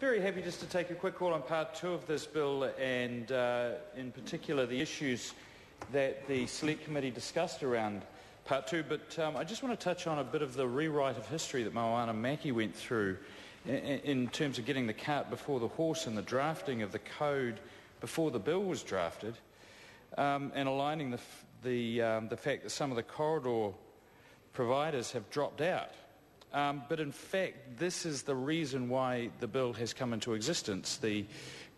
Very happy just to take a quick call on part two of this bill and in particular the issues that the Select Committee discussed around part two, but I just want to touch on a bit of the rewrite of history that Moana Maki went through in terms of getting the cart before the horse and the drafting of the code before the bill was drafted, and aligning the fact that some of the corridor providers have dropped out. But in fact, this is the reason why the bill has come into existence. The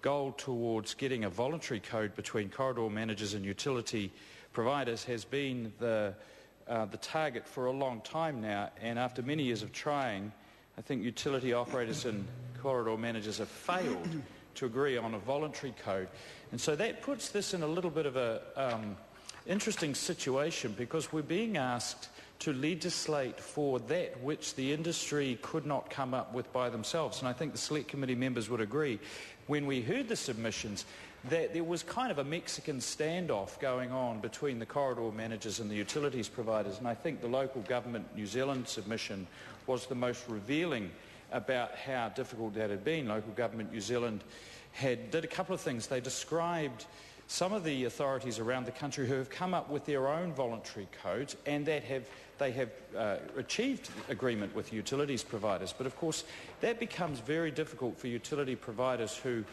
goal towards getting a voluntary code between corridor managers and utility providers has been the target for a long time now, and after many years of trying, I think utility operators and corridor managers have failed to agree on a voluntary code. And so that puts this in a little bit of a interesting situation, because we're being asked to legislate for that which the industry could not come up with by themselves. And I think the Select Committee members would agree, when we heard the submissions, that there was kind of a Mexican standoff going on between the corridor managers and the utilities providers. And I think the Local Government New Zealand submission was the most revealing about how difficult that had been. Local Government New Zealand did a couple of things. They described some of the authorities around the country who have come up with their own voluntary codes, and that they have achieved agreement with utilities providers. But of course, that becomes very difficult for utility providers who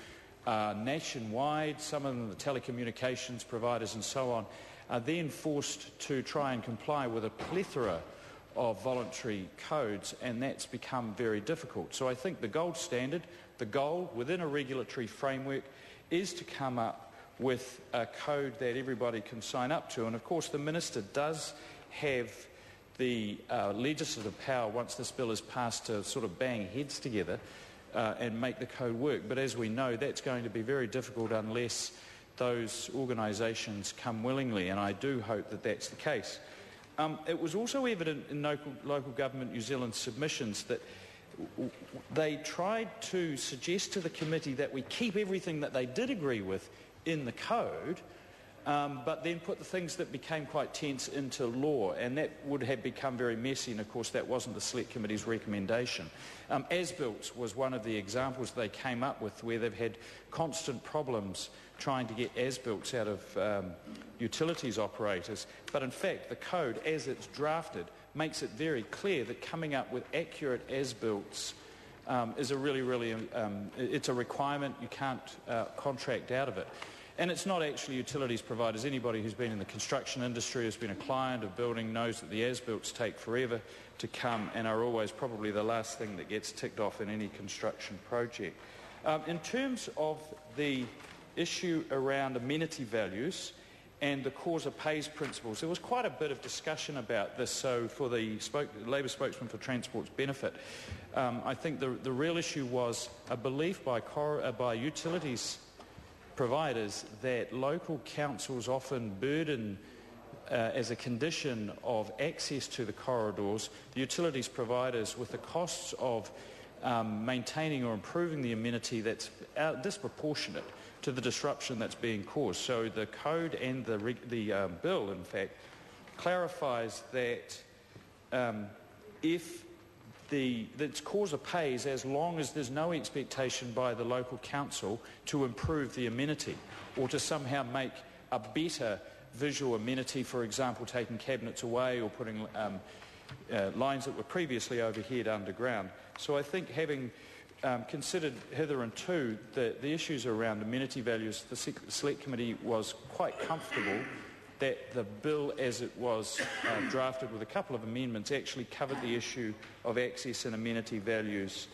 are nationwide. Some of them, the telecommunications providers and so on, are then forced to try and comply with a plethora of voluntary codes, and that's become very difficult. So I think the gold standard, the goal within a regulatory framework, is to come up with a code that everybody can sign up to. And of course the Minister does have the legislative power, once this bill is passed, to sort of bang heads together and make the code work. But as we know, that's going to be very difficult unless those organisations come willingly, and I do hope that that's the case. It was also evident in Local Government New Zealand's submissions that they tried to suggest to the committee that we keep everything that they did agree with in the code, but then put the things that became quite tense into law, and that would have become very messy, and of course that wasn't the Select Committee's recommendation. As-built was one of the examples they came up with, where they've had constant problems trying to get as-built out of utilities operators, but in fact the code as it's drafted makes it very clear that coming up with accurate as-builts is a really it's a requirement. You can't contract out of it. And it's not actually utilities providers. Anybody who's been in the construction industry, has been a client of building, knows that the as-builts take forever to come and are always probably the last thing that gets ticked off in any construction project. In terms of the issue around amenity values and the causa pays principles, there was quite a bit of discussion about this. So for the Labour spokesman for Transport's benefit, I think the real issue was a belief by utilities providers that local councils often burden, as a condition of access to the corridors, the utilities providers with the costs of maintaining or improving the amenity that's disproportionate to the disruption that's being caused. So the code and the bill, in fact, clarifies that it's causa pays as long as there's no expectation by the local council to improve the amenity or to somehow make a better visual amenity, for example, taking cabinets away or putting lines that were previously overhead underground. So I think, having considered hitherto the issues around amenity values, the Select Committee was quite comfortable that the bill as it was drafted with a couple of amendments actually covered the issue of access and amenity values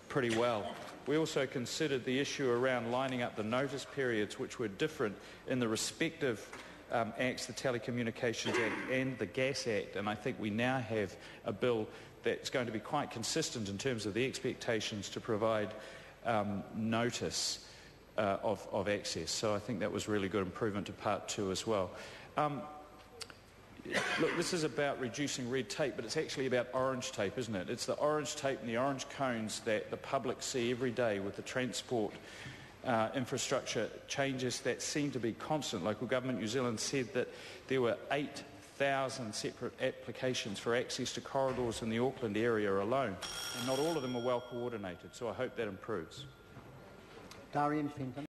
pretty well. We also considered the issue around lining up the notice periods, which were different in the respective acts, the Telecommunications Act and the Gas Act, and I think we now have a bill that's going to be quite consistent in terms of the expectations to provide notice of access. So I think that was really good improvement to part two as well. Look, this is about reducing red tape, but it's actually about orange tape, isn't it? It's the orange tape and the orange cones that the public see every day with the transport infrastructure changes that seem to be constant. Local Government New Zealand said that there were 8 1,000 separate applications for access to corridors in the Auckland area alone, and not all of them are well coordinated, so I hope that improves. Darian Fenton.